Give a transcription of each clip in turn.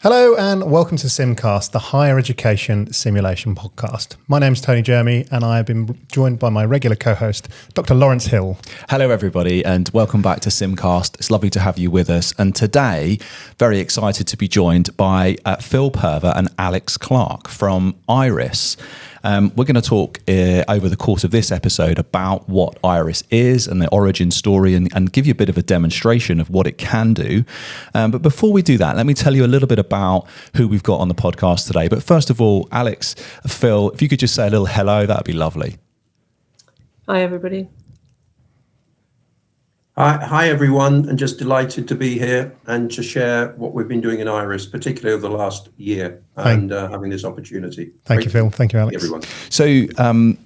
Hello and welcome to SimCast, the higher education simulation podcast. My name's Tony Jeremy and I have been joined by my regular co-host, Dr. Lawrence Hill. Hello everybody and welcome back to SimCast. It's lovely to have you with us. And today, very excited to be joined by Phil Purver and Alex Clark from iRIS. We're going to talk over the course of this episode about what iRIS is and the origin story and give you a bit of a demonstration of what it can do. But before we do that, let me tell you a little bit about who we've got on the podcast today. But first of all, Alex, Phil, if you could just say a little hello, that'd be lovely. Hi, everybody. Hi, everyone, and just delighted to be here and to share what we've been doing in iRIS, particularly over the last year, and having this opportunity. Thank you, Phil. Thank you, Alex. Everyone. So,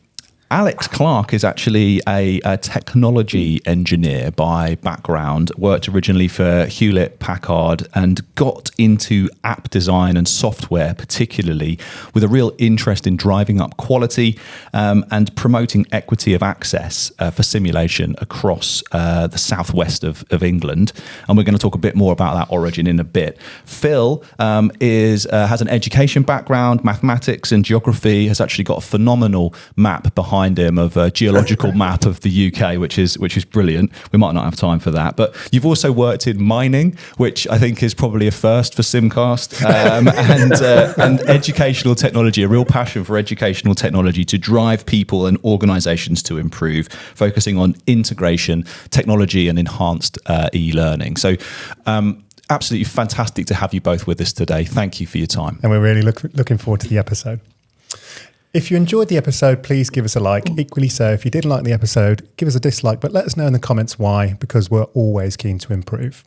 Alex Clark is actually a technology engineer by background, worked originally for Hewlett-Packard and got into app design and software, particularly with a real interest in driving up quality and promoting equity of access for simulation across the southwest of England. And we're going to talk a bit more about that origin in a bit. Phil has an education background, mathematics and geography, has actually got a phenomenal map behind him of a geological map of the UK, which is brilliant. We might not have time for that, but you've also worked in mining, which I think is probably a first for SimCast, and educational technology, a real passion for educational technology to drive people and organisations to improve, focusing on integration, technology and enhanced e-learning. So absolutely fantastic to have you both with us today. Thank you for your time. And we're really looking forward to the episode. If you enjoyed the episode, please give us a like. Equally so, if you didn't like the episode, give us a dislike, but let us know in the comments why, because we're always keen to improve.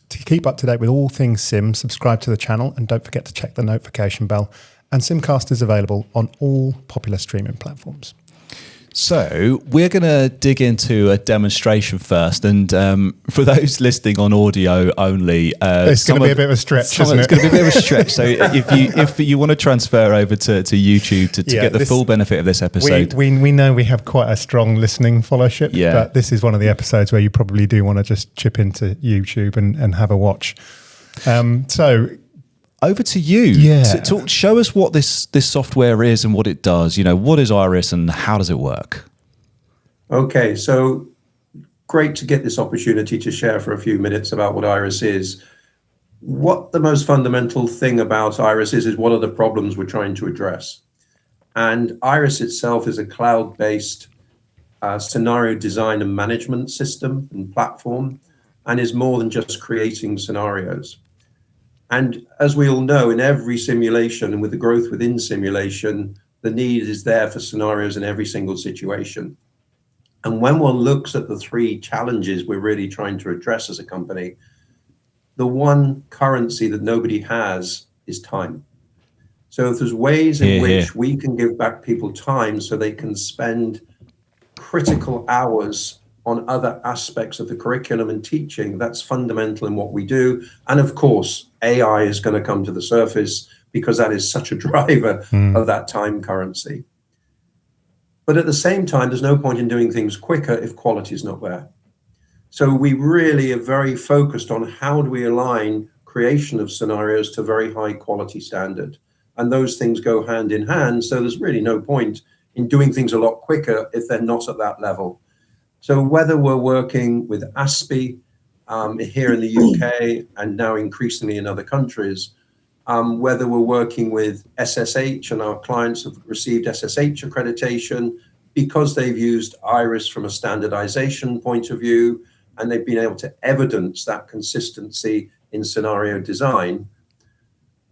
To keep up to date with all things Sim, subscribe to the channel and don't forget to check the notification bell. And SimCast is available on all popular streaming platforms. So we're going to dig into a demonstration first, and for those listening on audio only, it's going to be a bit of a stretch, isn't it? It's going to be a bit of a stretch. So if you want to transfer over to YouTube to get the full benefit of this episode, we know we have quite a strong listening followership, but this is one of the episodes where you probably do want to just chip into YouTube and have a watch. So. Over to you. Yeah. Show us what this software is and what it does. You know, what is iRIS and how does it work? Okay, so great to get this opportunity to share for a few minutes about what iRIS is. What the most fundamental thing about iRIS is what are the problems we're trying to address. And iRIS itself is a cloud-based scenario design and management system and platform, and is more than just creating scenarios. And as we all know, in every simulation and with the growth within simulation, the need is there for scenarios in every single situation. And when one looks at the three challenges we're really trying to address as a company, the one currency that nobody has is time. So if there's ways in which we can give back people time so they can spend critical hours on other aspects of the curriculum and teaching, that's fundamental in what we do. And of course, AI is going to come to the surface because that is such a driver of that time currency. But at the same time, there's no point in doing things quicker if quality is not there. So we really are very focused on how do we align creation of scenarios to very high quality standard. And those things go hand in hand. So there's really no point in doing things a lot quicker if they're not at that level. So whether we're working with ASPE here in the UK and now increasingly in other countries, whether we're working with SSH and our clients have received SSH accreditation because they've used iRIS from a standardization point of view, and they've been able to evidence that consistency in scenario design.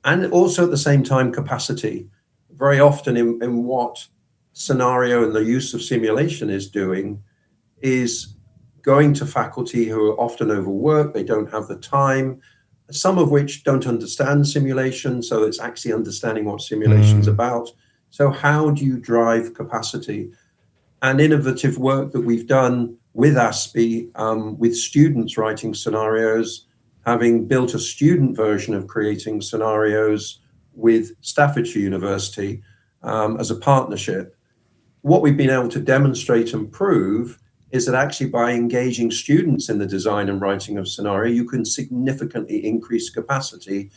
And also at the same time, capacity. Very often in what scenario and the use of simulation is doing is going to faculty who are often overworked, they don't have the time, some of which don't understand simulation, so it's actually understanding what simulation is about. So how do you drive capacity? And innovative work that we've done with ASPE, with students writing scenarios, having built a student version of creating scenarios with Staffordshire University as a partnership. What we've been able to demonstrate and prove is that actually by engaging students in the design and writing of scenario, you can significantly increase capacity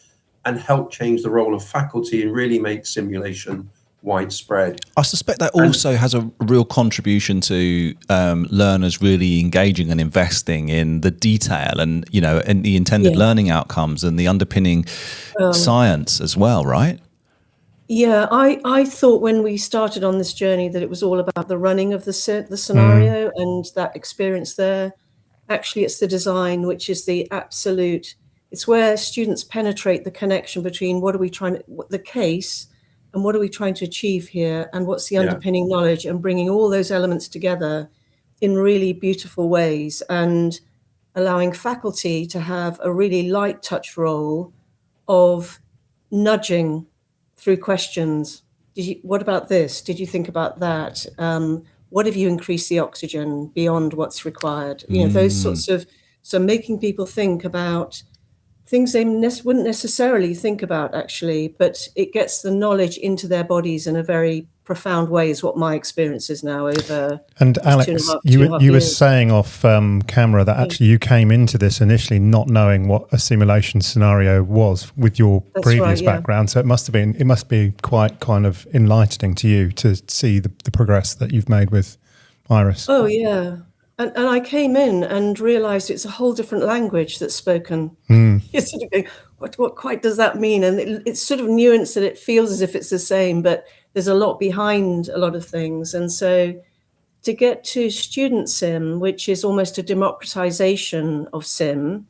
and help change the role of faculty and really make simulation widespread. I suspect that also has a real contribution to learners really engaging and investing in the detail and, and the intended learning outcomes and the underpinning science as well, right? Yeah, I thought when we started on this journey that it was all about the running of the scenario and that experience there. Actually, it's the design, which is the absolute, it's where students penetrate the connection between the case and what are we trying to achieve here and what's the underpinning knowledge, and bringing all those elements together in really beautiful ways and allowing faculty to have a really light touch role of nudging through questions. What about this? Did you think about that? What if you increase the oxygen beyond what's required? Those sorts of, so making people think about things they wouldn't necessarily think about, actually, but it gets the knowledge into their bodies in a very profound way, is what my experience is now over. And Alex, you were saying off camera that actually you came into this initially not knowing what a simulation scenario was with your previous background. So it must be quite kind of enlightening to you to see the progress that you've made with iRIS. Oh yeah. And I came in and realised it's a whole different language that's spoken. You're sort of going, what quite does that mean? And it's sort of nuanced that it feels as if it's the same, but there's a lot behind a lot of things. And so to get to StudentSim, which is almost a democratization of SIM,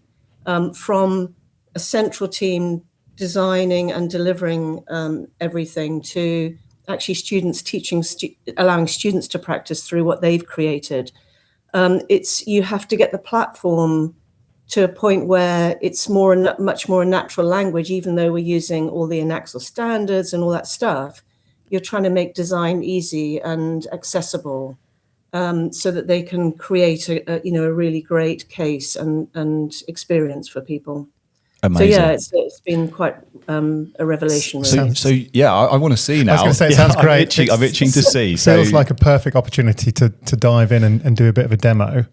from a central team designing and delivering everything to actually students teaching, allowing students to practice through what they've created. You have to get the platform to a point where it's much more a natural language, even though we're using all the Anaxel standards and all that stuff. You're trying to make design easy and accessible, so that they can create a really great case and experience for people. Amazing. So yeah, it's been quite a revelation. Really. So yeah, I want to see now. I was going to say, it sounds great. I'm itching to see. Feels like a perfect opportunity to dive in and do a bit of a demo.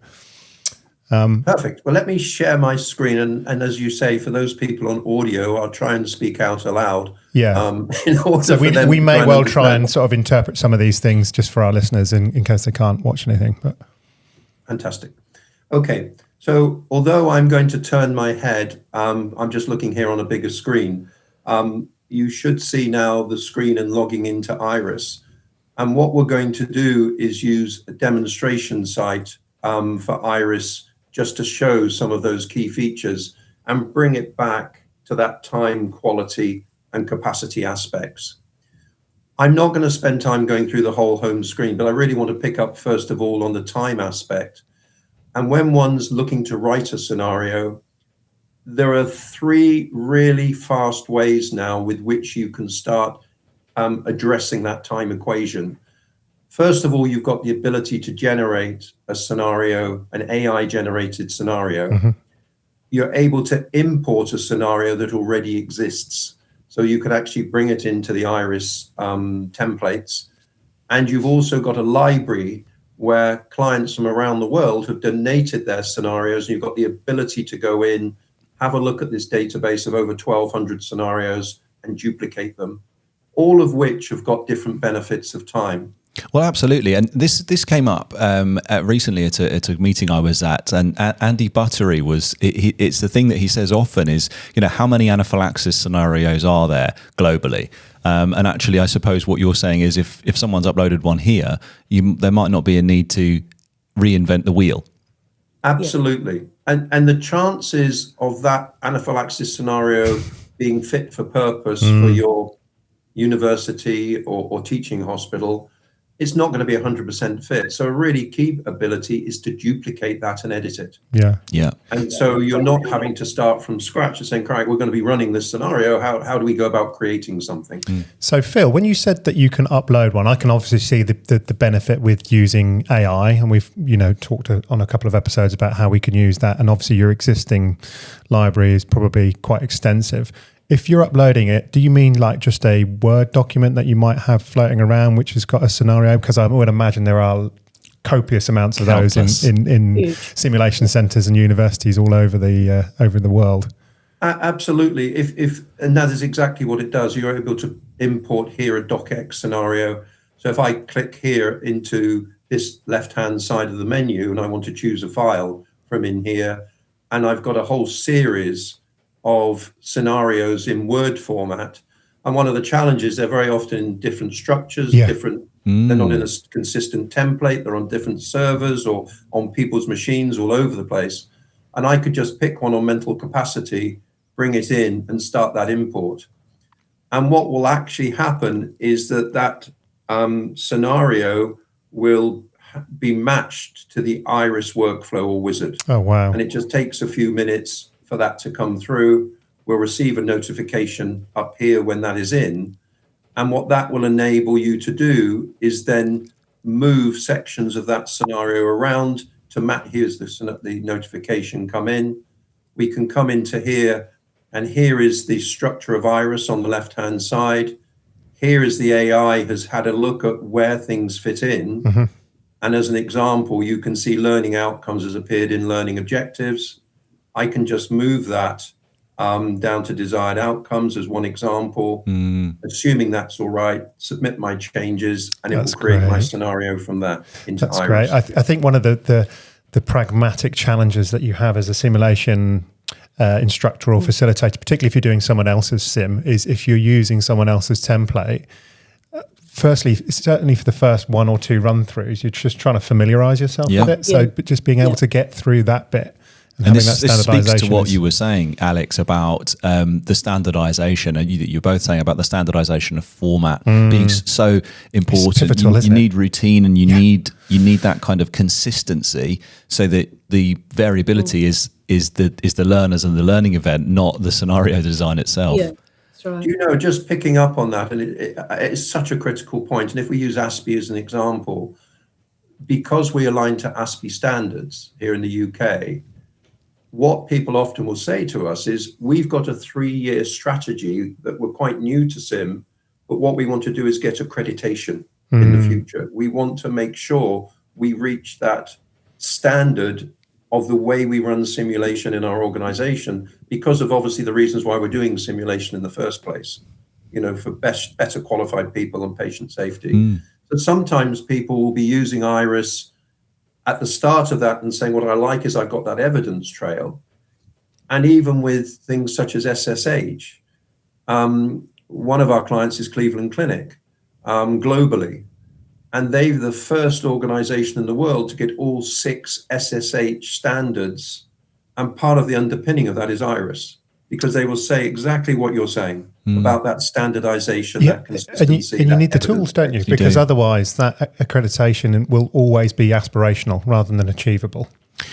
Perfect. Well, let me share my screen, and as you say, for those people on audio, I'll try and speak out aloud. Yeah. In order so for them we may well try and and sort of interpret some of these things just for our listeners in case they can't watch anything. But fantastic. Okay. So although I'm going to turn my head, I'm just looking here on a bigger screen. You should see now the screen and logging into iRIS. And what we're going to do is use a demonstration site for iRIS just to show some of those key features and bring it back to that time, quality, and capacity aspects. I'm not going to spend time going through the whole home screen, but I really want to pick up first of all on the time aspect. And when one's looking to write a scenario, there are 3 really fast ways now with which you can start addressing that time equation. First of all, you've got the ability to generate a scenario, an AI-generated scenario. Mm-hmm. You're able to import a scenario that already exists. So you could actually bring it into the iRIS templates. And you've also got a library where clients from around the world have donated their scenarios, and you've got the ability to go in, have a look at this database of over 1,200 scenarios and duplicate them, all of which have got different benefits of time. Well, absolutely. And this came up recently at a meeting I was at, and Andy Buttery it's the thing that he says often is, how many anaphylaxis scenarios are there globally? And actually, I suppose what you're saying is if someone's uploaded one here, there might not be a need to reinvent the wheel. Absolutely. And the chances of that anaphylaxis scenario being fit for purpose for your university or teaching hospital, it's not going to be 100% fit. So a really key ability is to duplicate that and edit it. Yeah. And so you're not having to start from scratch and saying, right, we're going to be running this scenario. How do we go about creating something? So Phil, when you said that you can upload one, I can obviously see the benefit with using AI, and we've talked on a couple of episodes about how we can use that. And obviously your existing library is probably quite extensive. If you're uploading it, do you mean like just a Word document that you might have floating around, which has got a scenario? Because I would imagine there are copious amounts of those in simulation centres and universities all over the world. Absolutely. And that is exactly what it does. You're able to import here a docx scenario. So if I click here into this left-hand side of the menu and I want to choose a file from in here, and I've got a whole series of scenarios in Word format. And one of the challenges, they're very often in different structures, they're not in a consistent template, they're on different servers or on people's machines all over the place. And I could just pick one on mental capacity, bring it in and start that import. And what will actually happen is that scenario will be matched to the iRIS workflow or wizard. Oh, wow. And it just takes a few minutes for that to come through. We'll receive a notification up here when that is in. And what that will enable you to do is then move sections of that scenario around to match. Here's the notification come in. We can come into here, and here is the structure of iRIS on the left-hand side. Here is the AI has had a look at where things fit in. Mm-hmm. And as an example, you can see learning outcomes has appeared in learning objectives. I can just move that down to desired outcomes as one example, assuming that's all right, submit my changes, and it will create my scenario from that into iRIS. Great. I think one of the pragmatic challenges that you have as a simulation instructor or facilitator, particularly if you're doing someone else's sim, is if you're using someone else's template, firstly, certainly for the first one or two run-throughs, you're just trying to familiarize yourself with it. So but just being able to get through that bit. And this speaks to what you were saying, Alex, about the standardization, and you're both saying about the standardization of format being so important. Pivotal, you need routine, and you need that kind of consistency, so that the variability is the learners and the learning event, not the scenario design itself. Yeah, that's right. You know, just picking up on that, and it's such a critical point. And if we use ASPE as an example, because we align to ASPE standards here in the UK, what people often will say to us is, we've got a 3-year strategy that we're quite new to SIM, but what we want to do is get accreditation in the future. We want to make sure we reach that standard of the way we run simulation in our organization, because of obviously the reasons why we're doing simulation in the first place, you know, for better qualified people and patient safety. So sometimes people will be using iRIS at the start of that and saying, what I like is I've got that evidence trail. And even with things such as SSH, one of our clients is Cleveland Clinic globally. And they're the first organization in the world to get all 6 SSH standards. And part of the underpinning of that is iRIS, because they will say exactly what you're saying about that standardization, that consistency. And you need the tools, don't you? Because otherwise that accreditation will always be aspirational rather than achievable.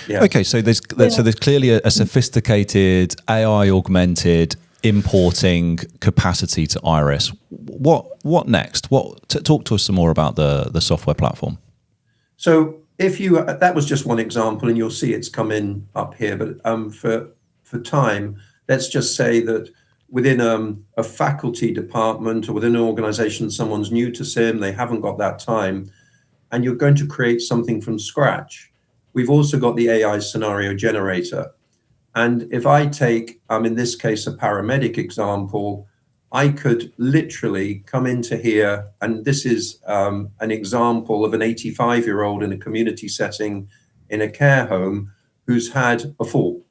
Yeah. Okay, so there's clearly a sophisticated AI augmented importing capacity to iRIS. What next? Talk to us some more about the software platform. So if you that was just one example, and you'll see it's come in up here. But for time, let's just say that within a faculty department or within an organization, someone's new to SIM, they haven't got that time, and you're going to create something from scratch. We've also got the AI scenario generator. And if I take, in this case, a paramedic example, I could literally come into here, and this is an example of an 85-year-old in a community setting in a care home who's had a fall.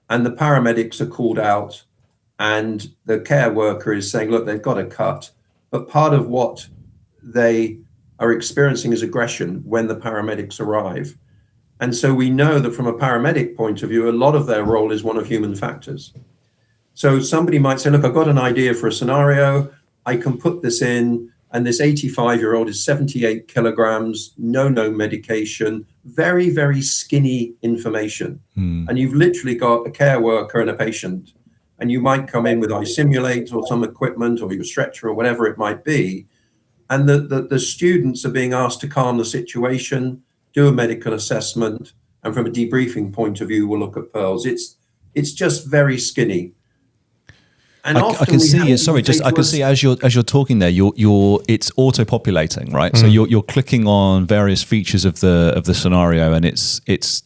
And the paramedics are called out, and the care worker is saying, look, they've got a cut. But part of what they are experiencing is aggression when the paramedics arrive. And so we know that from a paramedic point of view, a lot of their role is one of human factors. So somebody might say, look, I've got an idea for a scenario. I can put this in, and this 85-year-old is 78 kilograms, no medication, very, very skinny information. And you've literally got a care worker and a patient, and you might come in with iSimulate or some equipment or your stretcher or whatever it might be. And the students are being asked to calm the situation, do a medical assessment, and from a debriefing point of view, we'll look at pearls. It's just very skinny. And I can see. Sorry, I can see as you're talking there, it's auto populating, right? So you're clicking on various features of the scenario, and it's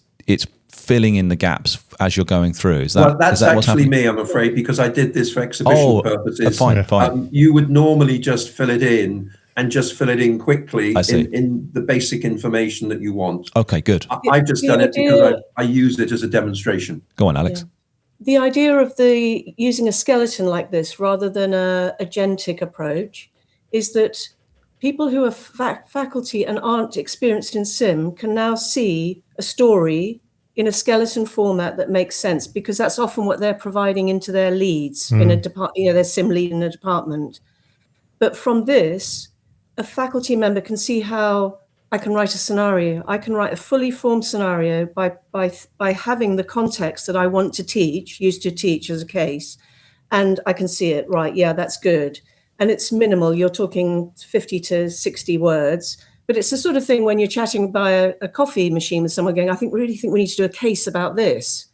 filling in the gaps as you're going through? Is that, well, that's is that what's actually happening? me, I'm afraid, because I did this for exhibition purposes. Fine. You would normally just fill it in and just fill it in quickly I see. in the basic information that you want. Okay, good. I've just done it because I used it as a demonstration. Go on, Alex. Yeah. The idea of using a skeleton like this rather than a agentic approach is that people who are faculty and aren't experienced in Sim can now see a story in a skeleton format that makes sense, because that's often what they're providing into their leads in a department, their Sim lead in a department. But from this, a faculty member can see how I can write a scenario. I can write a fully formed scenario by having the context that I want to teach, used to teach as a case, and I can see it, right, yeah, that's good. And it's minimal. You're talking 50 to 60 words. But it's the sort of thing when you're chatting by a coffee machine with someone going, I really think we need to do a case about this.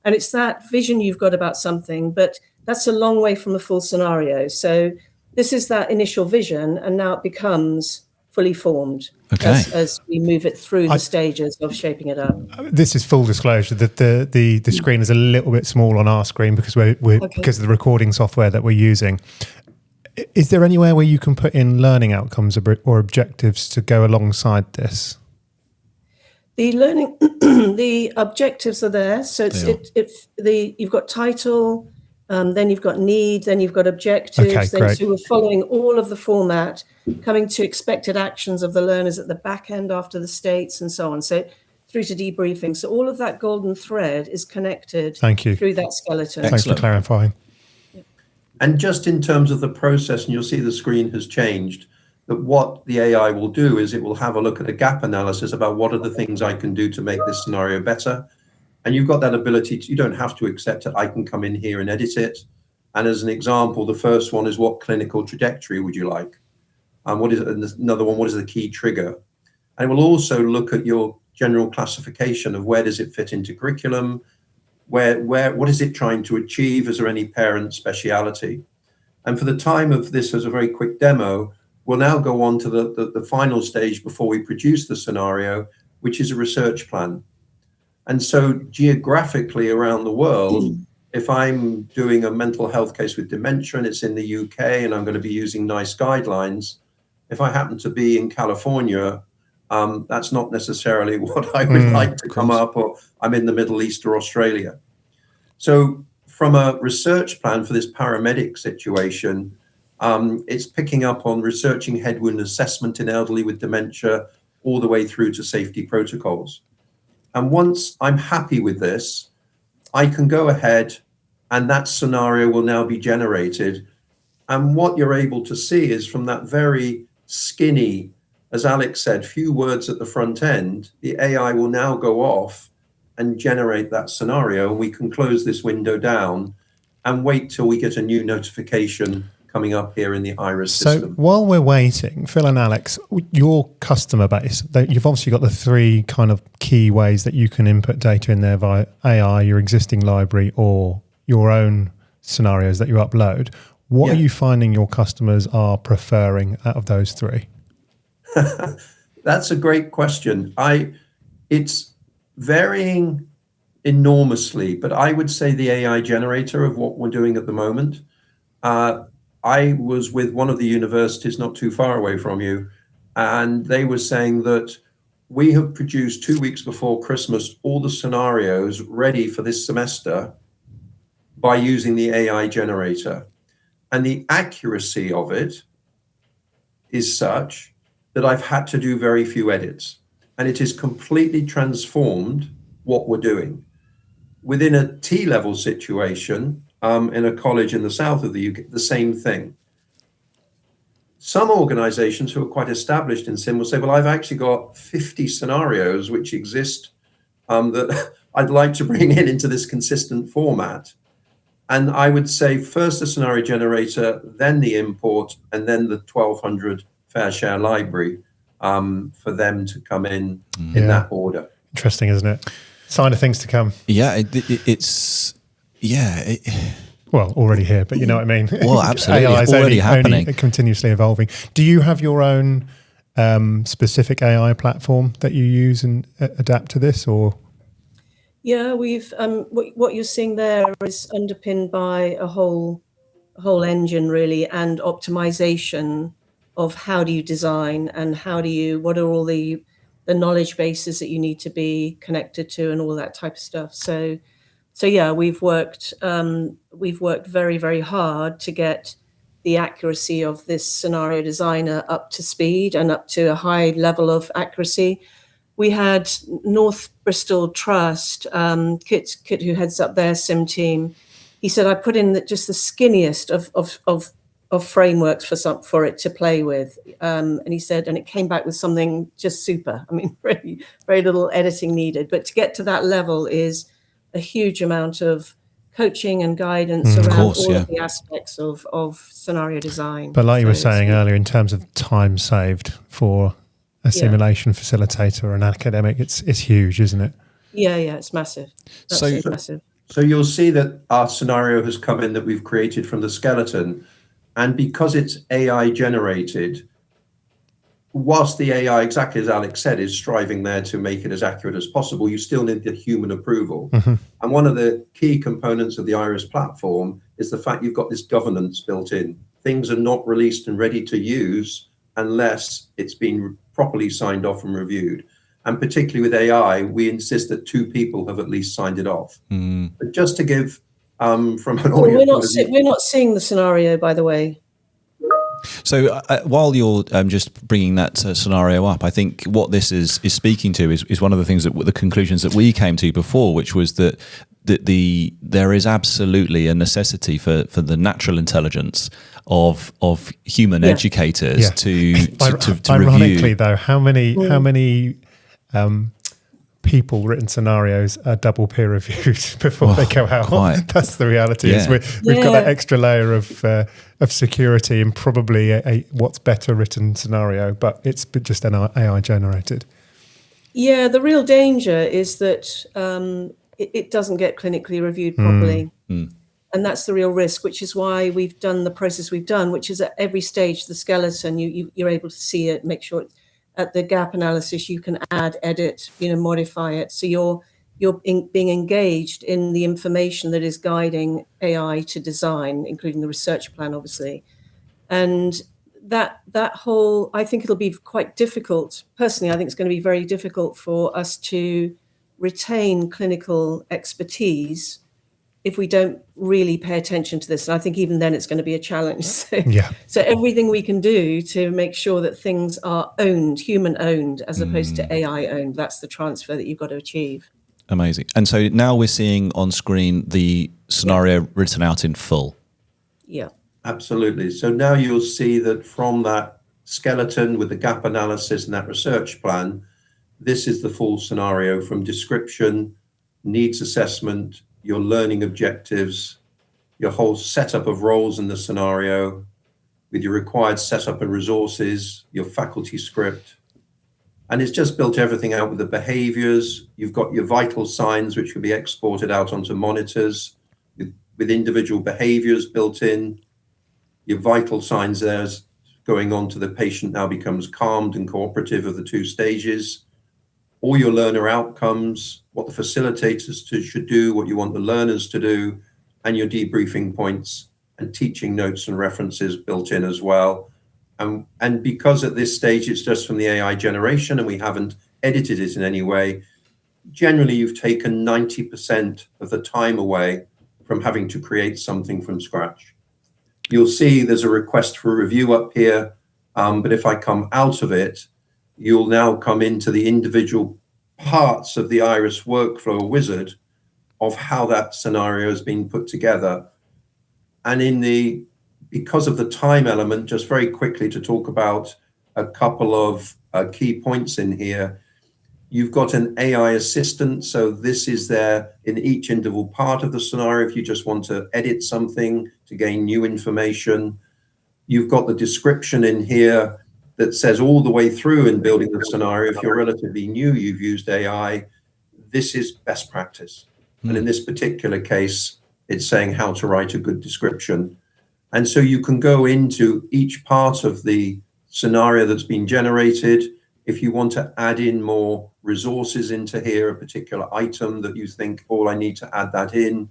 And it's that vision you've got about something, but that's a long way from a full scenario. So this is that initial vision, and now it becomes fully formed as we move it through the stages of shaping it up. This is full disclosure that the screen is a little bit small on our screen because because of the recording software that we're using. Is there anywhere where you can put in learning outcomes or objectives to go alongside this? The learning, the objectives are there. So you've got title, then you've got need, then you've got objectives. So we're following all of the format, coming to expected actions of the learners at the back end after the states and so on. So through to debriefing. So all of that golden thread is connected through that skeleton. Thanks for clarifying. And just in terms of the process, and you'll see the screen has changed, that what the AI will do is it will have a look at a gap analysis about what are the things I can do to make this scenario better. And you've got that ability you don't have to accept it. I can come in here and edit it. And as an example, the first one is, what clinical trajectory would you like? What is another one? What is the key trigger? And it will also look at your general classification of where does it fit into curriculum? What is it trying to achieve? Is there any parent speciality? And for the time of this as a very quick demo, we'll now go on to the final stage before we produce the scenario, which is a research plan. And so geographically around the world, if I'm doing a mental health case with dementia and it's in the UK and I'm going to be using NICE guidelines, if I happen to be in California, that's not necessarily what I would like to come up, or I'm in the Middle East or Australia. So from a research plan for this paramedic situation, it's picking up on researching head wound assessment in elderly with dementia all the way through to safety protocols. And once I'm happy with this, I can go ahead and that scenario will now be generated. And what you're able to see is from that very skinny, as Alex said, few words at the front end, the AI will now go off and generate that scenario. We can close this window down and wait till we get a new notification coming up here in the iRIS system. So while we're waiting, Phil and Alex, your customer base, you've obviously got the three kind of key ways that you can input data in there via AI, your existing library, or your own scenarios that you upload. What are you finding your customers are preferring out of those three? That's a great question. It's varying enormously, but I would say the AI generator of what we're doing at the moment. I was with one of the universities not too far away from you, and they were saying that we have produced 2 weeks before Christmas all the scenarios ready for this semester by using the AI generator. And the accuracy of it is such that I've had to do very few edits. And it has completely transformed what we're doing. Within a T-level situation, in a college in the south of the UK, the same thing. Some organizations who are quite established in Sim will say, well, I've actually got 50 scenarios which exist that I'd like to bring into this consistent format. And I would say first the scenario generator, then the import, and then the 1200 fair share library for them to come in that order. Interesting, isn't it? Sign of things to come. Yeah, Well, already here, but you know what I mean. Well, absolutely, AI is already happening, continuously evolving. Do you have your own specific AI platform that you use and adapt to this, or? Yeah, we've what you're seeing there is underpinned by a whole engine really, and optimization of how do you design and what are all the knowledge bases that you need to be connected to and all that type of stuff. So yeah, we've worked very, very hard to get the accuracy of this scenario designer up to speed and up to a high level of accuracy. We had North Bristol Trust, Kit, who heads up their sim team. He said, I put in just the skinniest of frameworks for it to play with. And he said, and it came back with something just super. I mean, really, very little editing needed. But to get to that level is a huge amount of coaching and guidance around all of the aspects of scenario design. But like you were saying earlier, in terms of time saved for a simulation facilitator or an academic, it's huge, isn't it? Yeah, it's massive. Absolutely massive. So you'll see that our scenario has come in that we've created from the skeleton. And because it's AI generated, whilst the AI, exactly as Alex said, is striving there to make it as accurate as possible, you still need the human approval. And one of the key components of the iRIS platform is the fact you've got this governance built in. Things are not released and ready to use unless it's been properly signed off and reviewed. And particularly with AI, we insist that 2 people have at least signed it off. But just to give from an audience, we're not seeing the scenario, by the way. So while you're just bringing that scenario up, I think what this is speaking to is one of the things the conclusions that we came to before, which was that there is absolutely a necessity for the natural intelligence of human educators to ironically review. Though, how many people written scenarios are double peer reviewed before they go out? That's the reality. Is we've got that extra layer of security and probably a what's better written scenario, but it's just an AI generated. Yeah, the real danger is that it doesn't get clinically reviewed properly. And that's the real risk, which is why we've done the process we've done, which is at every stage, the skeleton, you're able to see it, make sure it's at the gap analysis, you can add, edit, modify it. So you're being engaged in the information that is guiding AI to design, including the research plan, obviously. And that whole, I think it'll be quite difficult. Personally, I think it's going to be very difficult for us to retain clinical expertise if we don't really pay attention to this. And I think even then it's going to be a challenge. So everything we can do to make sure that things are owned, human owned, as opposed to AI owned, that's the transfer that you've got to achieve. Amazing. And so now we're seeing on screen the scenario written out in full. Yeah. Absolutely. So now you'll see that from that skeleton with the gap analysis and that research plan, this is the full scenario from description, needs assessment, your learning objectives, your whole setup of roles in the scenario, with your required setup and resources, your faculty script. And it's just built everything out with the behaviors. You've got your vital signs, which will be exported out onto monitors with individual behaviors built in. Your vital signs there is going on to the patient now becomes calmed and cooperative of the 2 stages. All your learner outcomes, what the facilitators should do, what you want the learners to do, and your debriefing points and teaching notes and references built in as well. And because at this stage it's just from the AI generation and we haven't edited it in any way, generally you've taken 90% of the time away from having to create something from scratch. You'll see there's a request for review up here, but if I come out of it, you'll now come into the individual parts of the iRIS workflow wizard of how that scenario has been put together. And because of the time element, just very quickly to talk about a couple of key points in here, you've got an AI assistant. So this is there in each individual part of the scenario if you just want to edit something to gain new information. You've got the description in here that says all the way through in building the scenario, if you're relatively new, you've used AI, this is best practice. And in this particular case, it's saying how to write a good description. And so you can go into each part of the scenario that's been generated. If you want to add in more resources into here, a particular item that you think, oh, I need to add that in,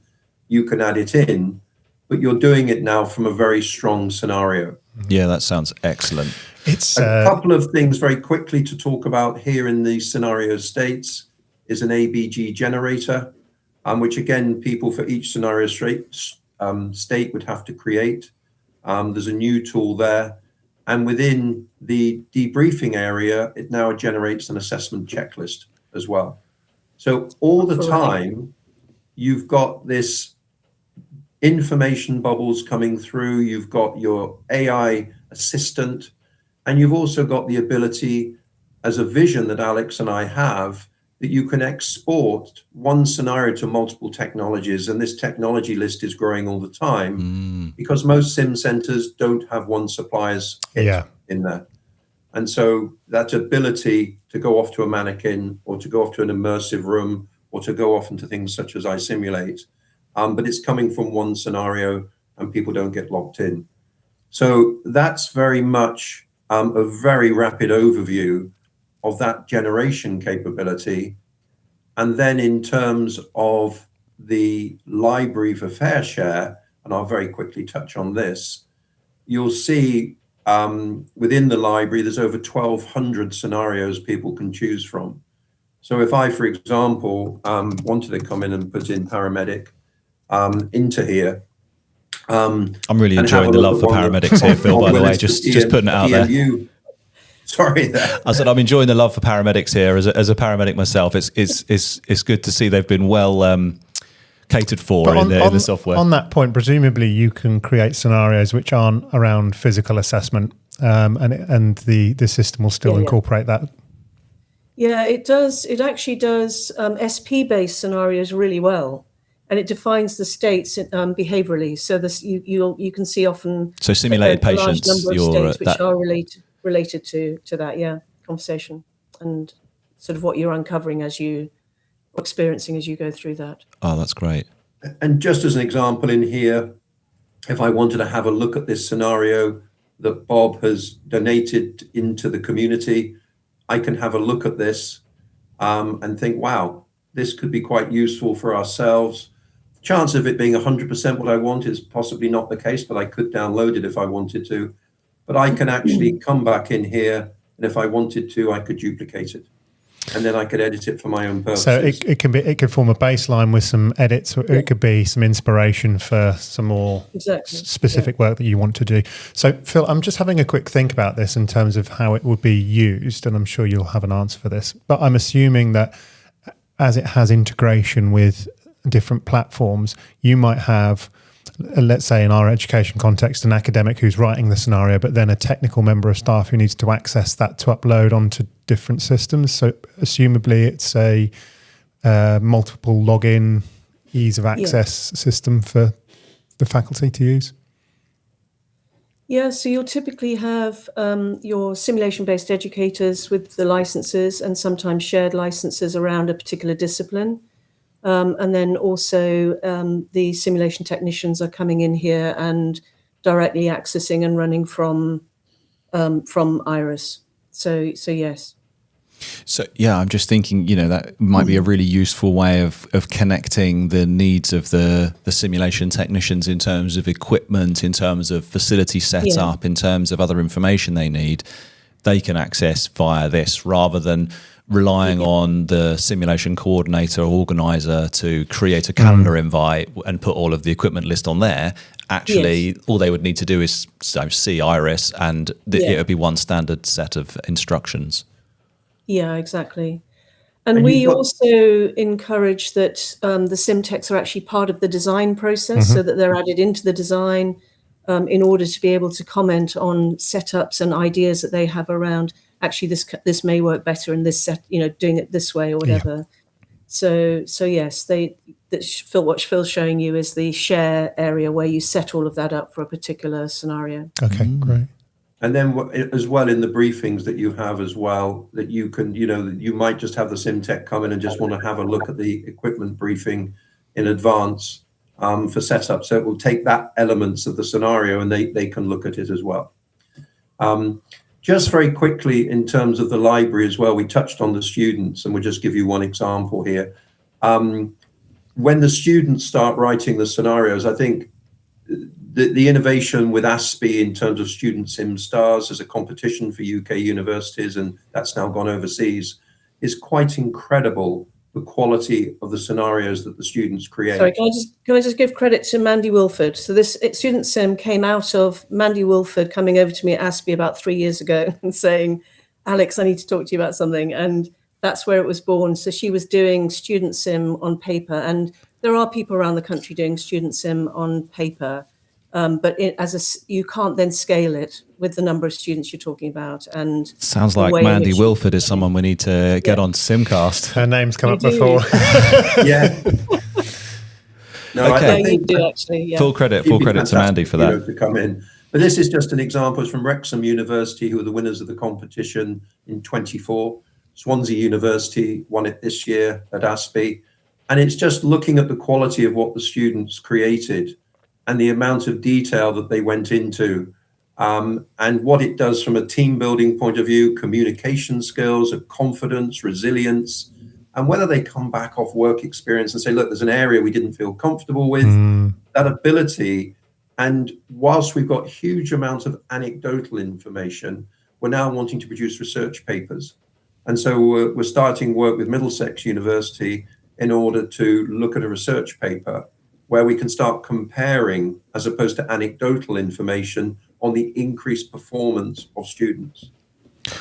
you can add it in, but you're doing it now from a very strong scenario. Yeah, that sounds excellent. It's a couple of things very quickly to talk about here in the scenario states is an ABG generator, which again, people for each scenario state would have to create. There's a new tool there. And within the debriefing area, it now generates an assessment checklist as well. So all the time, you've got this information bubbles coming through, you've got your AI assistant, and you've also got the ability, as a vision that Alex and I have, that you can export one scenario to multiple technologies. And this technology list is growing all the time because most sim centers don't have one supplier's kit in there. And so that ability to go off to a mannequin or to go off to an immersive room or to go off into things such as iSimulate, but it's coming from one scenario and people don't get locked in. So that's very much a very rapid overview of that generation capability. And then in terms of the library for fair share, and I'll very quickly touch on this, you'll see within the library, there's over 1,200 scenarios people can choose from. So if I, for example, wanted to come in and put in paramedic into here. I'm really enjoying the love for paramedics here, Phil, by the way, just putting it out there. Sorry there. I said I'm enjoying the love for paramedics here. As a paramedic myself, it's good to see they've been well catered for in the software. On that point, presumably you can create scenarios which aren't around physical assessment, and the system will still incorporate that. Yeah, it does. It actually does SP-based scenarios really well, and it defines the states behaviorally. So this you can see often. So simulated patients, number of states which are related to that conversation and sort of what you're uncovering as you experiencing as you go through that. Oh, that's great. And just as an example in here, if I wanted to have a look at this scenario that Bob has donated into the community, I can have a look at this and think, wow, this could be quite useful for ourselves. The chance of it being 100% what I want is possibly not the case, but I could download it if I wanted to. But I can actually come back in here, and if I wanted to, I could duplicate it, and then I could edit it for my own purposes. So it could form a baseline with some edits, or it could be some inspiration for some more specific work that you want to do. So Phil, I'm just having a quick think about this in terms of how it would be used, and I'm sure you'll have an answer for this. But I'm assuming that as it has integration with different platforms, you might have, let's say in our education context, an academic who's writing the scenario, but then a technical member of staff who needs to access that to upload onto different systems. So assumably it's a multiple login, ease of access system for the faculty to use. Yeah, so you'll typically have your simulation-based educators with the licenses and sometimes shared licenses around a particular discipline. And then also the simulation technicians are coming in here and directly accessing and running from iRIS. So yes. So yeah, I'm just thinking, that might be a really useful way of connecting the needs of the simulation technicians in terms of equipment, in terms of facility setup, in terms of other information they need. They can access via this rather than relying on the simulation coordinator or organizer to create a calendar invite and put all of the equipment list on there. Actually, all they would need to do is see iRIS and it would be one standard set of instructions. Yeah, exactly. And we also encourage that the sim techs are actually part of the design process, so that they're added into the design in order to be able to comment on setups and ideas that they have around, actually this may work better in this set, doing it this way or whatever. So yes, what Phil's showing you is the share area where you set all of that up for a particular scenario. Okay, great. And then as well in the briefings that you have as well, that you can, you might just have the sim tech come in and just want to have a look at the equipment briefing in advance for setup. So it will take that elements of the scenario and they can look at it as well. Just very quickly, in terms of the library as well, we touched on the students, and we'll just give you one example here. When the students start writing the scenarios, I think the innovation with ASPE in terms of StudentSim Stars as a competition for UK universities, and that's now gone overseas, is quite incredible, the quality of the scenarios that the students create. Sorry, can I just give credit to Mandy Wilford? So this StudentSim came out of Mandy Wilford coming over to me at ASPE about 3 years ago and saying, Alex, I need to talk to you about something. And that's where it was born. So she was doing StudentSim on paper, and there are people around the country doing StudentSim on paper, but you can't then scale it with the number of students you're talking about. And sounds like Mandy Wilford is someone we need to get on SimCast. Her name's come up before. Yeah. No, okay. Yeah, you do actually. Yeah. Full credit to Mandy for that. To come in. But this is just an example. It's from Wrexham University, who are the winners of the competition in 24. Swansea University won it this year at ASPE. And it's just looking at the quality of what the students created and the amount of detail that they went into, and what it does from a team building point of view, communication skills, confidence, resilience, and whether they come back off work experience and say, look, there's an area we didn't feel comfortable with, that ability. And whilst we've got huge amounts of anecdotal information, we're now wanting to produce research papers. And so we're starting work with Middlesex University in order to look at a research paper where we can start comparing, as opposed to anecdotal information, on the increased performance of students.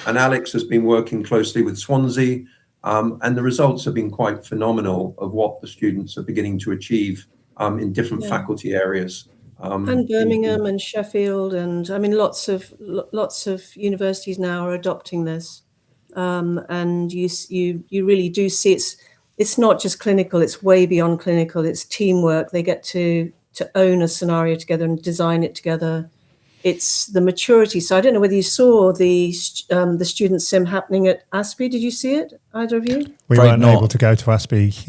And Alex has been working closely with Swansea, and the results have been quite phenomenal of what the students are beginning to achieve in different faculty areas. And Birmingham and Sheffield, and I mean, lots of universities now are adopting this. And you really do see it's not just clinical, it's way beyond clinical, it's teamwork. They get to own a scenario together and design it together. It's the maturity. So I don't know whether you saw the StudentSim happening at ASPE. Did you see it, either of you? We weren't able to go to ASPE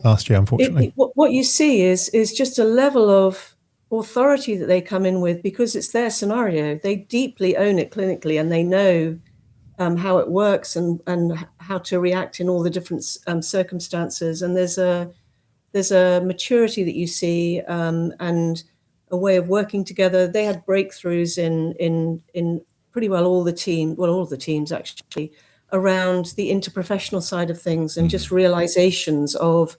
last year, unfortunately. What you see is just a level of authority that they come in with, because it's their scenario. They deeply own it clinically, and they know how it works and how to react in all the different circumstances. And there's a maturity that you see, and a way of working together. They had breakthroughs in pretty well all the teams actually, around the interprofessional side of things, and just realizations of,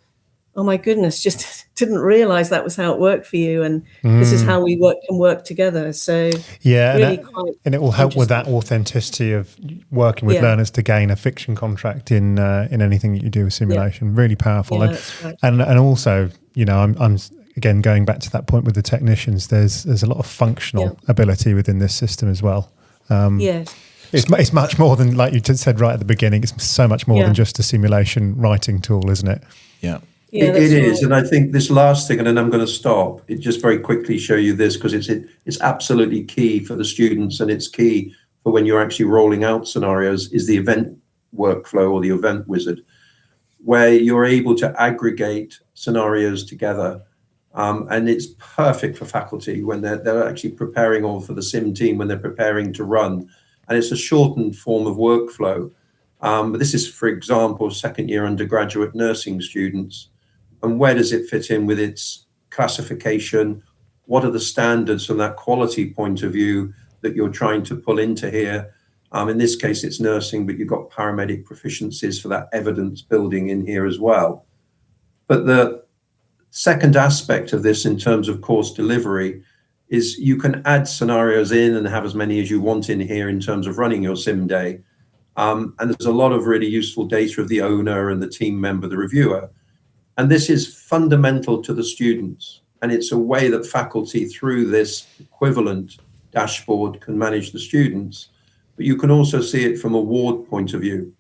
oh my goodness, just didn't realize that was how it worked for you, and this is how we can work together. So really and it will help with that authenticity of working with learners to gain a fiction contract in anything that you do with simulation. Really powerful. That's right. And also, I'm again going back to that point with the technicians. There's a lot of functional ability within this system as well. Yes. It's much more than, like you just said right at the beginning, it's so much more than just a simulation writing tool, isn't it? Yeah. Yeah, it is, and I think this last thing, and then I'm going to stop. It just very quickly show you this, because it's absolutely key for the students, and it's key for when you're actually rolling out scenarios, is the event workflow or the event wizard, where you're able to aggregate scenarios together, and it's perfect for faculty when they're actually preparing, or for the sim team when they're preparing to run, and it's a shortened form of workflow. But this is, for example, second year undergraduate nursing students. And where does it fit in with its classification? What are the standards from that quality point of view that you're trying to pull into here? In this case, it's nursing, but you've got paramedic proficiencies for that evidence building in here as well. But the second aspect of this in terms of course delivery is you can add scenarios in and have as many as you want in here in terms of running your sim day. And there's a lot of really useful data of the owner and the team member, the reviewer. And this is fundamental to the students. And it's a way that faculty, through this equivalent dashboard, can manage the students. But you can also see it from a ward point of view.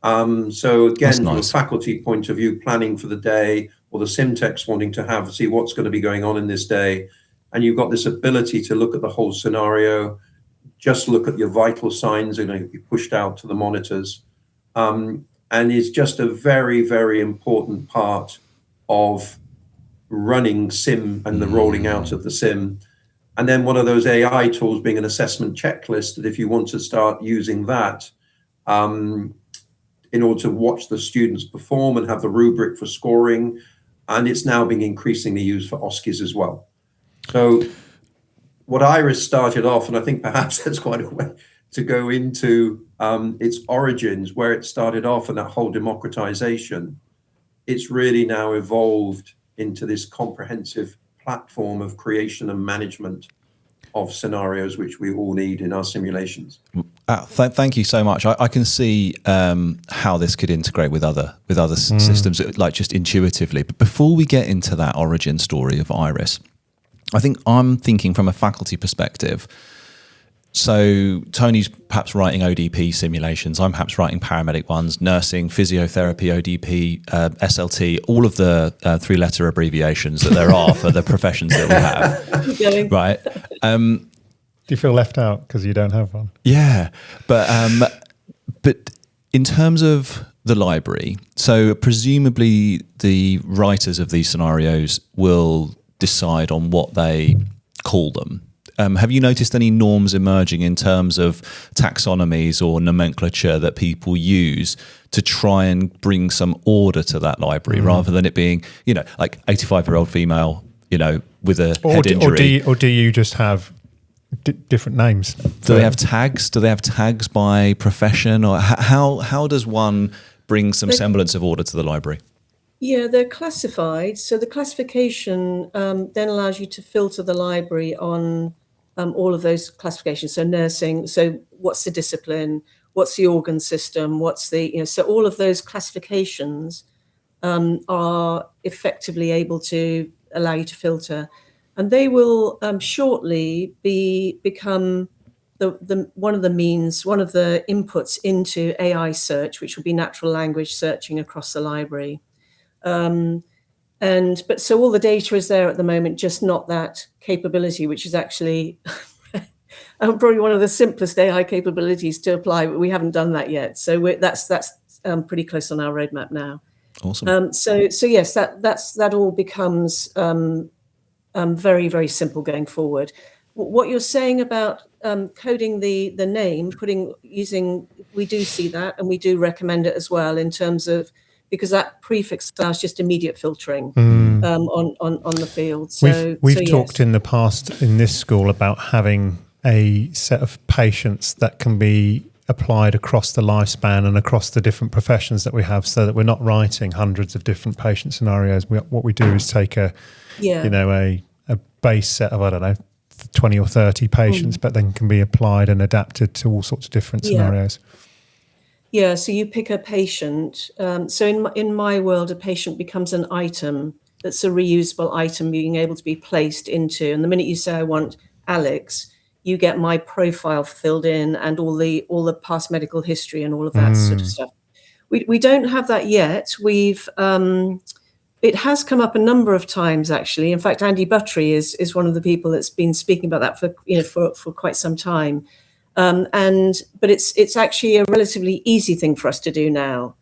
So again, from a faculty point of view, planning for the day, or the SimTechs wanting to see what's going to be going on in this day. And you've got this ability to look at the whole scenario, just look at your vital signs, be pushed out to the monitors. And is just a very, very important part of running sim and the rolling out of the sim. And then one of those AI tools being an assessment checklist, that if you want to start using that in order to watch the students perform and have the rubric for scoring, and it's now being increasingly used for OSCEs as well. So what iRIS started off, and I think perhaps that's quite a way to go into its origins, where it started off and that whole democratization, it's really now evolved into this comprehensive platform of creation and management of scenarios which we all need in our simulations. Thank you so much. I can see how this could integrate with other systems, like just intuitively. But before we get into that origin story of iRIS, I think I'm thinking from a faculty perspective. So Tony's perhaps writing ODP simulations. I'm perhaps writing paramedic ones, nursing, physiotherapy, ODP, SLT, all of the three-letter abbreviations that there are for the professions that we have. Right. Do you feel left out because you don't have one? Yeah, but in terms of the library, so presumably the writers of these scenarios will decide on what they call them. Have you noticed any norms emerging in terms of taxonomies or nomenclature that people use to try and bring some order to that library, rather than it being, like 85-year-old female, with a head injury? Or do you just have different names? Do they have tags? Do they have tags by profession? Or how does one bring some semblance of order to the library? Yeah, they're classified. So the classification then allows you to filter the library on all of those classifications. So nursing, so what's the discipline, what's the organ system, what's the, so all of those classifications are effectively able to allow you to filter. And they will shortly become one of the inputs into AI search, which will be natural language searching across the library. But so all the data is there at the moment, just not that capability, which is actually probably one of the simplest AI capabilities to apply, but we haven't done that yet. So that's pretty close on our roadmap now. Awesome. So yes, that all becomes very, very simple going forward. What you're saying about coding the name, we do see that, and we do recommend it as well in terms of, because that prefix allows just immediate filtering on the field. So we've talked in the past in this school about having a set of patients that can be applied across the lifespan and across the different professions that we have, so that we're not writing hundreds of different patient scenarios. What we do is take a base set of, 20 or 30 patients, but then can be applied and adapted to all sorts of different scenarios. Yeah, so you pick a patient. So in my world, a patient becomes an item that's a reusable item being able to be placed into. And the minute you say, I want Alex, you get my profile filled in and all the past medical history and all of that sort of stuff. We don't have that yet. It has come up a number of times, actually. In fact, Andy Buttery is one of the people that's been speaking about that for quite some time. But it's actually a relatively easy thing for us to do now,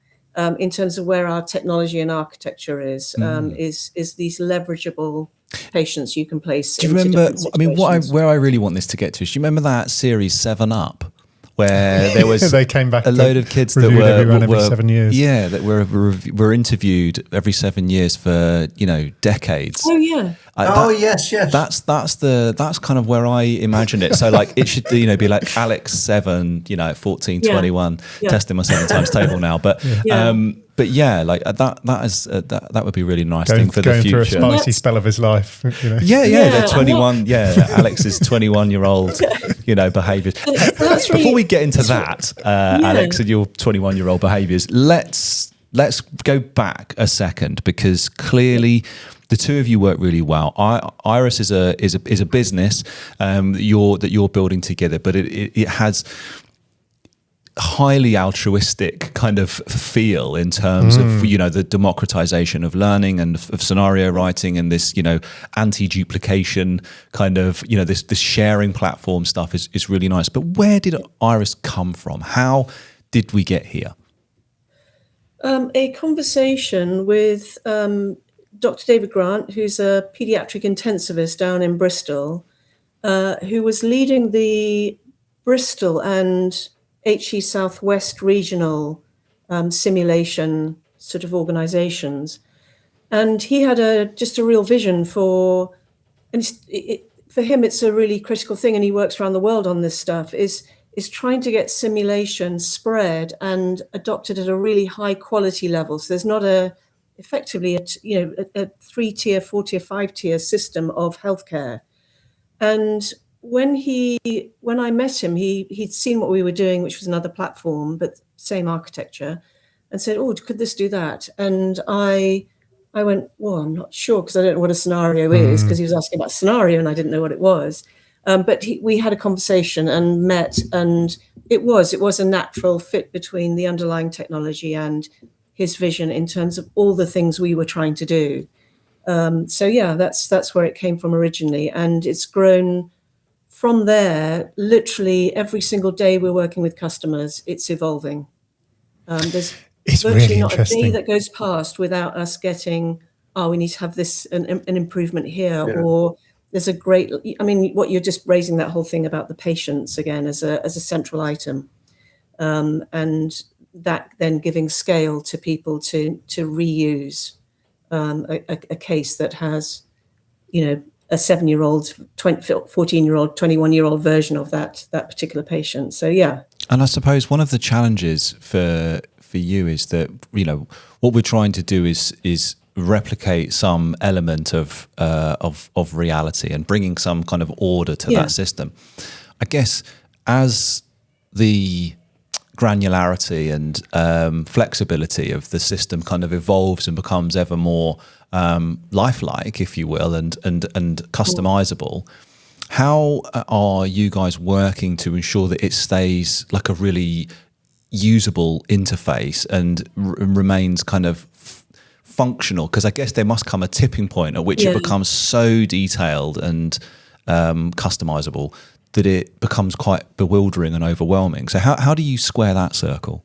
in terms of where our technology and architecture is these leverageable patients you can place. Do you remember? I mean, where I really want this to get to is, do you remember that series 7 Up, where there was they came back a load of kids that were every 7 years. Yeah, that were interviewed every 7 years for decades. Oh yeah. Yes. That's kind of where I imagine it. So like it should be like Alex 7, 14, 21, testing my 7 times table now. But that would be a really nice thing for the future. Going through a spicy spell of his life. They're 21. Yeah, Alex's 21-year-old, behaviours. Before we get into that, Alex, and your 21-year-old behaviours, let's go back a second, because clearly the two of you work really well. iRIS is a business that you're building together, but it has highly altruistic kind of feel in terms of the democratization of learning and of scenario writing, and this anti-duplication kind of this sharing platform stuff is really nice. But where did iRIS come from? How did we get here? A conversation with Dr. David Grant, who's a pediatric intensivist down in Bristol, who was leading the Bristol and HE Southwest regional simulation sort of organizations. And he had just a real vision for, and for him, it's a really critical thing, and he works around the world on this stuff, is trying to get simulation spread and adopted at a really high quality level. So there's not effectively a 3-tier, 4-tier, 5-tier system of healthcare. And when I met him, he'd seen what we were doing, which was another platform, but same architecture, and said, "Oh, could this do that?" And I went, "Well, I'm not sure, because I don't know what a scenario is," because he was asking about scenario and I didn't know what it was. But we had a conversation and met, and it was a natural fit between the underlying technology and his vision in terms of all the things we were trying to do. So yeah, that's where it came from originally, and it's grown from there. Literally every single day we're working with customers, it's evolving. There's virtually really not a day interesting that goes past without us getting, we need to have this an improvement here, or there's a great. I mean, what you're just raising, that whole thing about the patients again as a central item, and that then giving scale to people to reuse a case that has, a 7-year-old, 14-year-old, 21-year-old version of that particular patient. So yeah. And I suppose one of the challenges for you is that, what we're trying to do is replicate some element of reality and bringing some kind of order to that system. I guess as the granularity and flexibility of the system kind of evolves and becomes ever more lifelike, if you will, and customizable, how are you guys working to ensure that it stays like a really usable interface and remains kind of functional? Because I guess there must come a tipping point at which it becomes so detailed and customizable that it becomes quite bewildering and overwhelming. So how do you square that circle?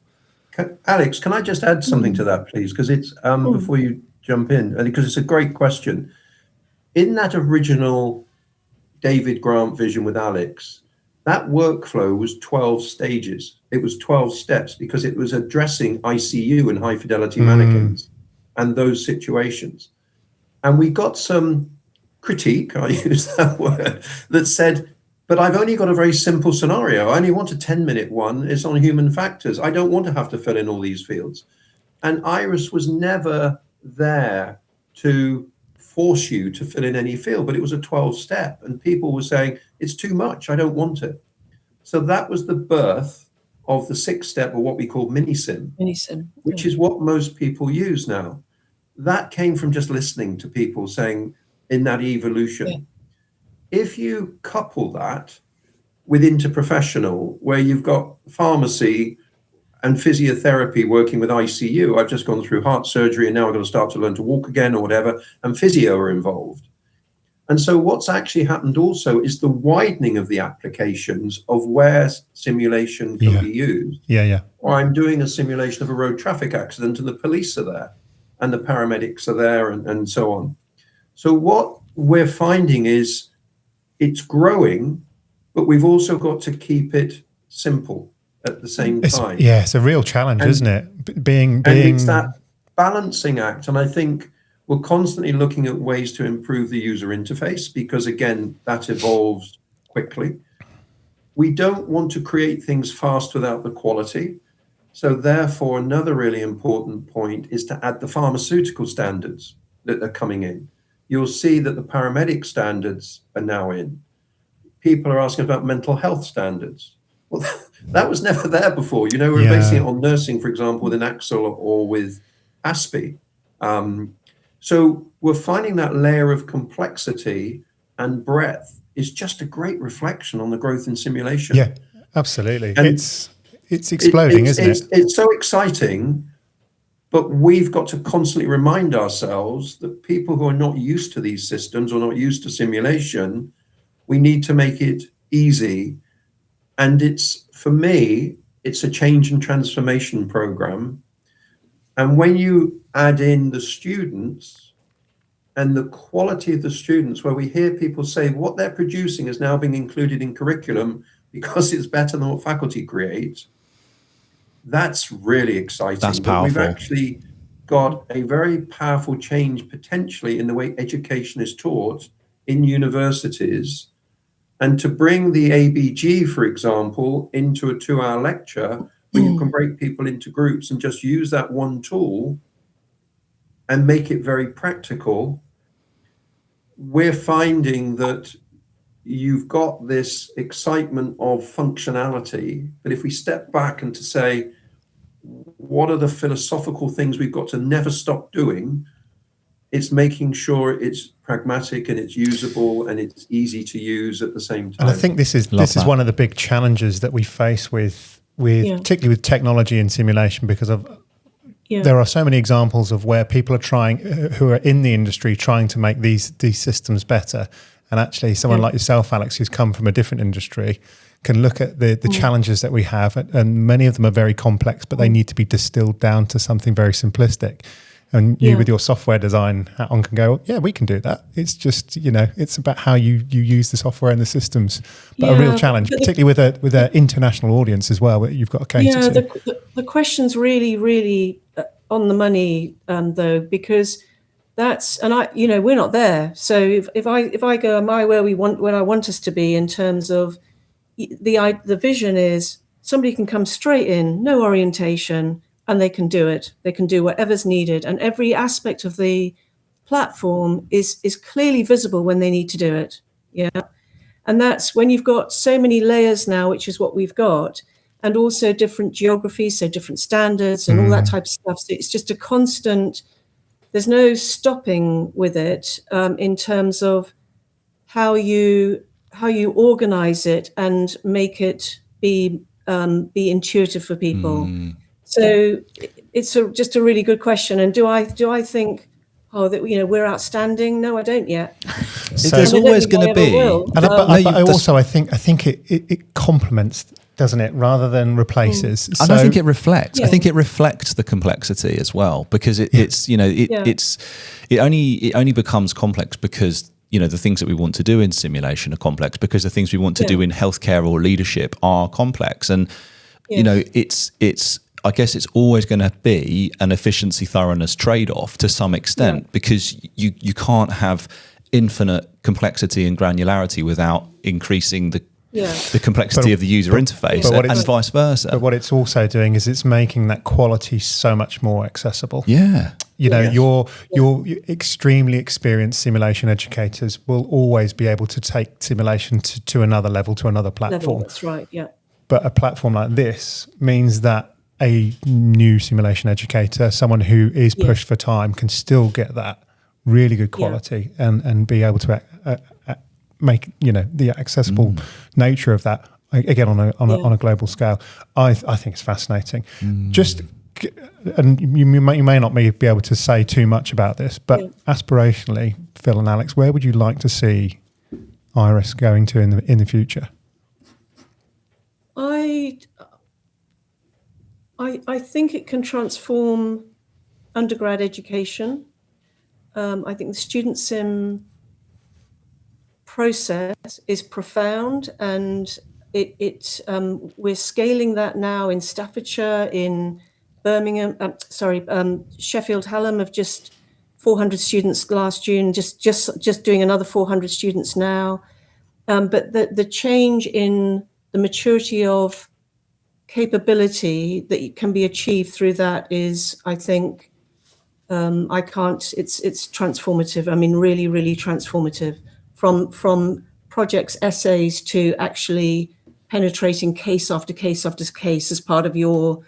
Alex, can I just add something to that, please? Because it's before you jump in, because it's a great question. In that original David Grant vision with Alex, that workflow was 12 stages. It was 12 steps because it was addressing ICU and high fidelity mannequins and those situations. And we got some critique, I use that word, that said, but I've only got a very simple scenario. I only want a 10-minute one. It's on human factors. I don't want to have to fill in all these fields. And iRIS was never there to force you to fill in any field, but it was a 12-step. And people were saying, it's too much. I don't want it. So that was the birth of the 6th step, or what we call mini-sim, which is what most people use now. That came from just listening to people saying in that evolution. Yeah. If you couple that with interprofessional, where you've got pharmacy and physiotherapy working with ICU, I've just gone through heart surgery and now I've got to start to learn to walk again or whatever, and physio are involved. And so what's actually happened also is the widening of the applications of where simulation can be used. Or I'm doing a simulation of a road traffic accident and the police are there and the paramedics are there and so on. So what we're finding is it's growing, but we've also got to keep it simple at the same time. It's a real challenge, isn't it? Being it's that balancing act. And I think we're constantly looking at ways to improve the user interface because, again, that evolves quickly. We don't want to create things fast without the quality. So therefore, another really important point is to add the pharmaceutical standards that are coming in. You'll see that the paramedic standards are now in. People are asking about mental health standards. Well, that was never there before. We're basing it on nursing, for example, with Axel or with ASPE. So we're finding that layer of complexity and breadth is just a great reflection on the growth in simulation. Yeah, absolutely. And it's exploding, isn't it? It's so exciting. But we've got to constantly remind ourselves that people who are not used to these systems or not used to simulation, we need to make it easy. And for me, it's a change and transformation program. And when you add in the students, and the quality of the students, where we hear people say what they're producing is now being included in curriculum because it's better than what faculty create, that's really exciting. That's But we've powerful. actually got a very powerful change potentially in the way education is taught in universities. And to bring the ABG, for example, into a 2-hour lecture, where you can break people into groups and just use that one tool and make it very practical, we're finding that you've got this excitement of functionality. But if we step back and to say, what are the philosophical things we've got to never stop doing? It's making sure it's pragmatic and it's usable and it's easy to use at the same time. And I think this is one of the big challenges that we face with particularly with technology and simulation, because of there are so many examples of where people are trying, who are in the industry, trying to make these systems better. And actually someone like yourself, Alex, who's come from a different industry, can look at the challenges that we have, and many of them are very complex, but they need to be distilled down to something very simplistic. And you with your software design hat on can go, yeah, we can do that. It's just, it's about how you use the software and the systems. But a real challenge, particularly with an international audience as well, that you've got to cater to. The question's really, really on the money, though, because that's, and we're not there. So if I go, am I where I want us to be in terms of the vision is somebody can come straight in, no orientation, and they can do it. They can do whatever's needed. And every aspect of the platform is clearly visible when they need to do it. Yeah. And that's when you've got so many layers now, which is what we've got, and also different geographies, so different standards and all that type of stuff. So it's just a constant, there's no stopping with it in terms of how you organize it and make it be intuitive for people. So it's just a really good question. And do I think, that we're outstanding? No, I don't yet. So there's always going to be. I think it complements, doesn't it, rather than replaces. And I think it reflects. I think it reflects the complexity as well, because it only becomes complex because the things that we want to do in simulation are complex, because the things we want to do in healthcare or leadership are complex, and it's. I guess it's always going to be an efficiency thoroughness trade-off to some extent, because you can't have infinite complexity and granularity without increasing the complexity of the user interface, and vice versa. But what it's also doing is it's making that quality so much more accessible. Yeah. Your extremely experienced simulation educators will always be able to take simulation to another level, to another platform. That's right, yeah. But a platform like this means that a new simulation educator, someone who is pushed for time, can still get that really good quality and be able to make the accessible nature of that again on a global scale. I think it's fascinating. Just, and you may not be able to say too much about this, but aspirationally, Phil and Alex, where would you like to see iRIS going to in the future? I think it can transform undergrad education. I think the StudentSim process is profound, and we're scaling that now in Staffordshire, in Birmingham. Sheffield Hallam have just 400 students last June. Just doing another 400 students now. But the change in the maturity of capability that can be achieved through that is, I think, it's transformative. I mean, really, really transformative, from projects, essays, to actually penetrating case after case after case as part of your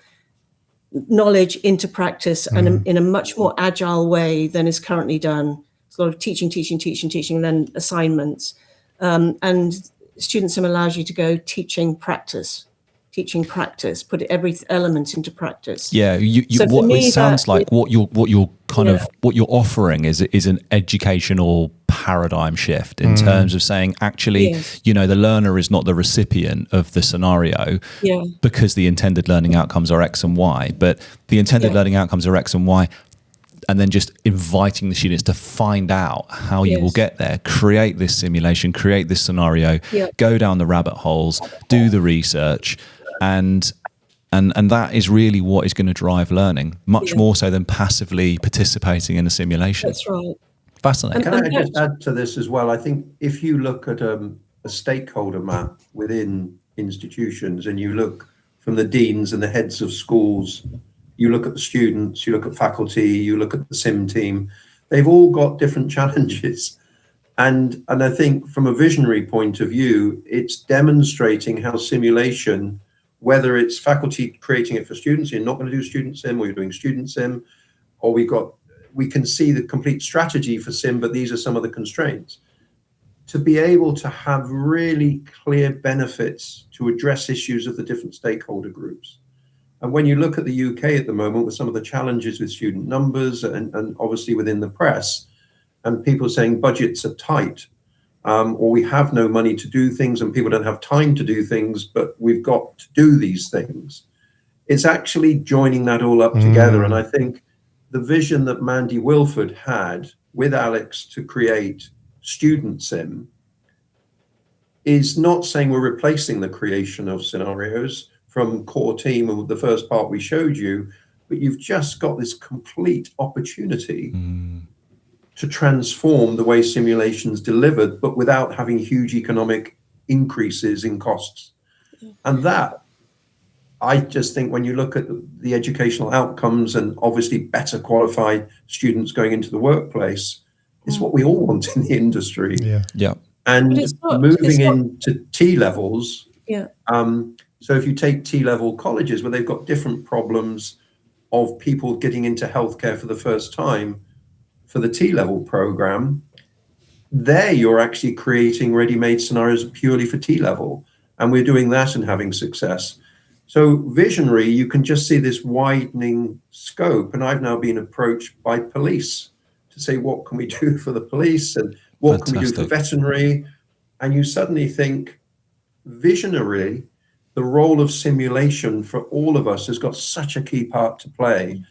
knowledge into practice, and in a much more agile way than is currently done. It's a lot of teaching, and then assignments. And StudentSim allows you to go teaching, practice, put every element into practice. Yeah, it sounds like what you're offering is an educational paradigm shift in terms of saying, actually, the learner is not the recipient of the scenario, because the intended learning outcomes are X and Y, but the intended learning outcomes are X and Y. and then just inviting the students to find out how you will get there, create this simulation, create this scenario, go down the rabbit holes, do the research, and that is really what is going to drive learning, much more so than passively participating in a simulation. That's right. Fascinating. Can I just add to this as well? I think if you look at a stakeholder map within institutions, and you look from the deans and the heads of schools, you look at the students, you look at faculty, you look at the sim team, they've all got different challenges. And I think from a visionary point of view, it's demonstrating how simulation, whether it's faculty creating it for students, you're not going to do StudentSim, or you're doing StudentSim, or we can see the complete strategy for sim, but these are some of the constraints. To be able to have really clear benefits to address issues of the different stakeholder groups. And when you look at the UK at the moment with some of the challenges with student numbers and obviously within the press, and people saying budgets are tight, or we have no money to do things and people don't have time to do things, but we've got to do these things. It's actually joining that all up together. And I think the vision that Mandy Wilford had with Alex to create StudentSim is not saying we're replacing the creation of scenarios from core team and the first part we showed you, but you've just got this complete opportunity to transform the way simulations delivered, but without having huge economic increases in costs. And that, I just think when you look at the educational outcomes and obviously better qualified students going into the workplace, it's what we all want in the industry. Yeah. And moving into T-levels. Yeah. So if you take T-level colleges where they've got different problems of people getting into healthcare for the first time, for the T-level program, there you're actually creating ready-made scenarios purely for T-level. And we're doing that and having success. So visionary, you can just see this widening scope. And I've now been approached by police to say, what can we do for the police? And what can we do for veterinary? And you suddenly think, visionary, the role of simulation for all of us has got such a key part to play.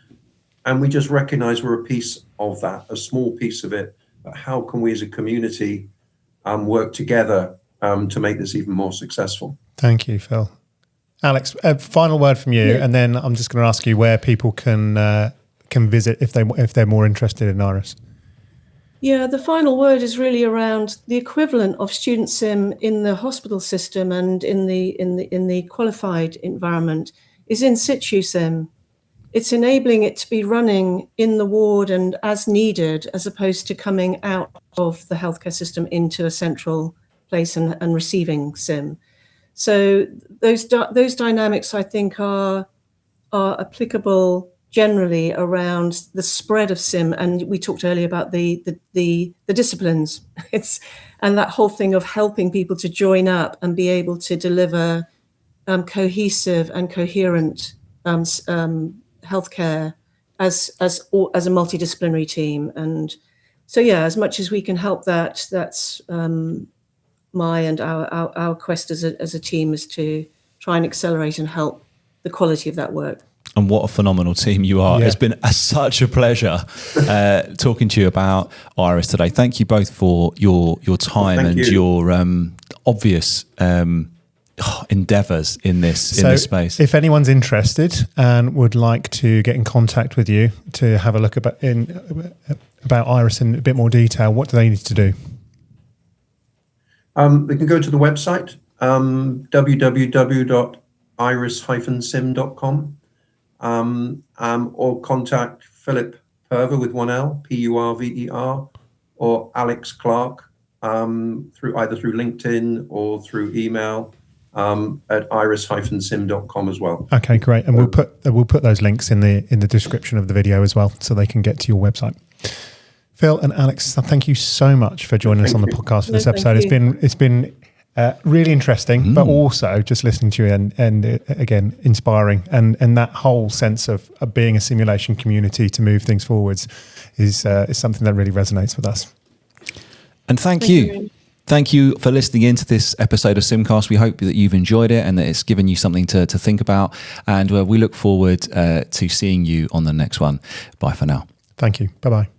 And we just recognize we're a piece of that, a small piece of it. But how can we as a community work together to make this even more successful? Thank you, Phil. Alex, a final word from you, and then I'm just going to ask you where people can visit if they're more interested in iRIS. Yeah, the final word is really around the equivalent of StudentSim in the hospital system and in the qualified environment is in situ sim. It's enabling it to be running in the ward and as needed, as opposed to coming out of the healthcare system into a central place and receiving sim. So those dynamics, I think, are applicable generally around the spread of sim. And we talked earlier about the disciplines. And that whole thing of helping people to join up and be able to deliver cohesive and coherent healthcare as a multidisciplinary team. And so, yeah, as much as we can help that, that's my and our quest as a team is to try and accelerate and help the quality of that work. And what a phenomenal team you are. Yeah. It's been such a pleasure talking to you about iRIS today. Thank you both for your time your obvious endeavours in this space. If anyone's interested and would like to get in contact with you to have a look about iRIS in a bit more detail, what do they need to do? They can go to the website, www.iris-sim.com, or contact Philip Purver with one L, Purver, or Alex Clark either through LinkedIn or through email at iris-sim.com as well. Okay, great. And we'll put those links in the description of the video as well, so they can get to your website. Phil and Alex, thank you so much for joining us on the podcast for this episode. It's been really interesting, but also just listening to you and again, inspiring. And that whole sense of being a simulation community to move things forwards is something that really resonates with us. And thank you. Thank you for listening into this episode of SimCast. We hope that you've enjoyed it and that it's given you something to think about. And we look forward to seeing you on the next one. Bye for now. Thank you. Bye-bye.